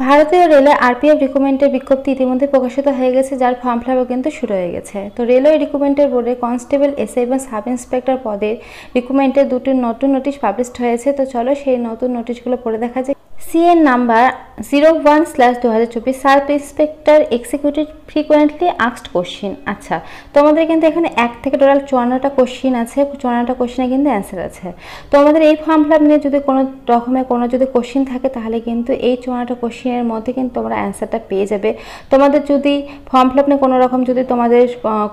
ভারতীয় রেলে আরপিএফ রিক্রুটমেন্টের বিজ্ঞপ্তি ইতিমধ্যে প্রকাশিত হয়ে গেছে, যার ফর্ম ফিল আপও কিন্তু শুরু হয়ে গেছে। তো রেলওয়ে রিক্রুটমেন্টের বোর্ডে কনস্টেবল, এসআই এবং সাব ইন্সপেক্টর পদের রিক্রুটমেন্টের দুটি নতুন নোটিশ পাবলিশড হয়েছে। তো চলো সেই নতুন নোটিশগুলো পড়ে দেখা যায়। CN number 01/2024 sub inspector executive frequently asked question. আচ্ছা, তো আমাদের কিন্তু এখানে 1 থেকে টোটাল 54টা কোশ্চিন আছে, 54টা কোশ্চিনে কিন্তু অ্যান্সার আছে। তো আমাদের এই ফর্ম ফিল আপ নিয়ে যদি কোনো রকমের কোনো যদি কোশ্চিন থাকে, তাহলে কিন্তু এই 54টা কোশ্চিনের মধ্যে কিন্তু তোমরা অ্যান্সারটা পেয়ে যাবে। তোমাদের যদি ফর্ম ফিল আপ নিয়ে কোনো রকম যদি তোমাদের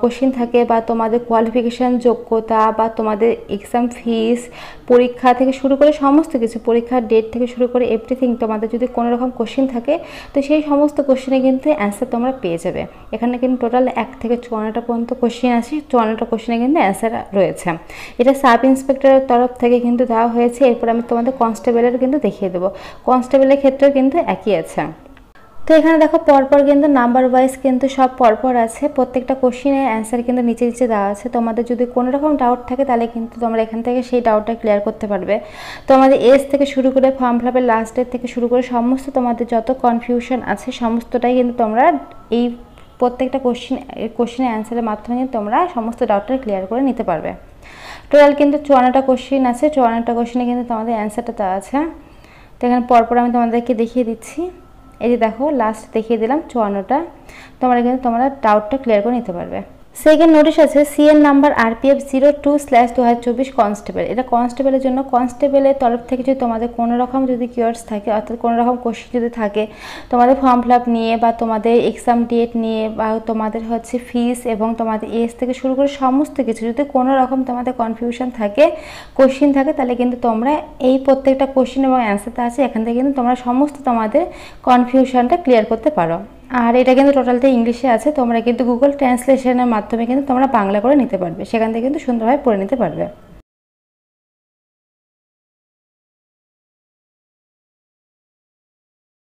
কোশ্চিন থাকে, বা তোমাদের কোয়ালিফিকেশান, যোগ্যতা, বা তোমাদের এক্সাম ফিস, পরীক্ষা থেকে শুরু করে সমস্ত কিছু, পরীক্ষার ডেট থেকে শুরু করে এভরিথিং, তোমাদের যদি কোনো রকম কোশ্চিন থাকে, তো সেই সমস্ত কোশ্চিনে কিন্তু অ্যান্সার তোমরা পেয়ে যাবে। এখানে কিন্তু টোটাল 1 থেকে 54টা পর্যন্ত কোশ্চিন আছে, 54টা কোশ্চিনে কিন্তু অ্যান্সার রয়েছে। এটা সাব ইন্সপেক্টরের তরফ থেকে কিন্তু দেওয়া হয়েছে। এরপর আমি তোমাদের কনস্টেবলের কিন্তু দেখিয়ে দেবো। কনস্টেবলের ক্ষেত্রেও কিন্তু একই আছে। তো এখানে দেখো পরপর কিন্তু নাম্বার ওয়াইজ কিন্তু সব পরপর আছে, প্রত্যেকটা কোশ্চিনের অ্যান্সার কিন্তু নিচে নিচে দেওয়া আছে। তোমাদের যদি কোনো রকম ডাউট থাকে, তাহলে কিন্তু তোমরা এখান থেকে সেই ডাউটটা ক্লিয়ার করতে পারবে। তোমাদের এজ থেকে শুরু করে ফর্ম ফিল আপের লাস্ট ডেট থেকে শুরু করে সমস্ত তোমাদের যত কনফিউশন আছে, সমস্তটাই কিন্তু তোমরা এই প্রত্যেকটা কোশ্চিনের অ্যান্সারের মাধ্যমে তোমরা সমস্ত ডাউটটা ক্লিয়ার করে নিতে পারবে। টোটাল কিন্তু 54টা কোশ্চিন আছে, 54টা কোশ্চিনে কিন্তু তোমাদের অ্যান্সারটা দেওয়া আছে। তো এখানে পরপর আমি তোমাদেরকে দেখিয়ে দিচ্ছি। এই যে দেখো, লাস্ট দেখিয়ে দিলাম 54টা, তোমরা কিন্তু তোমরা ডাউটটা ক্লিয়ার করে নিতে পারবে। সেকেন্ড নোটিশ আছে সিএন নাম্বার আরপিএফ 02/2024 কনস্টেবল। এটা কনস্টেবলের জন্য। কনস্টেবলের তরফ থেকে যদি তোমাদের কোনো রকম যদি কিওয়ার্ডস থাকে, অর্থাৎ কোনো রকম কোশ্চেন যদি থাকে তোমাদের ফর্ম ফিল আপ নিয়ে, বা তোমাদের এক্সাম ডেট নিয়ে, বা তোমাদের হচ্ছে ফিস এবং তোমাদের এজ থেকে শুরু করে সমস্ত কিছু, যদি কোনো রকম তোমাদের কনফিউশন থাকে, কোশ্চিন থাকে, তাহলে কিন্তু তোমরা এই প্রত্যেকটা কোশ্চিন এবং অ্যান্সারটা আছে, এখান থেকে কিন্তু তোমরা সমস্ত তোমাদের কনফিউশনটা ক্লিয়ার করতে পারো। আর এটা কিন্তু টোটালটা ইংলিশে আছে, তোমরা কিন্তু গুগল ট্রান্সলেশনের মাধ্যমে কিন্তু তোমরা বাংলা করে নিতে পারবে, সেখান থেকে কিন্তু সুন্দরভাবে পড়ে নিতে পারবে।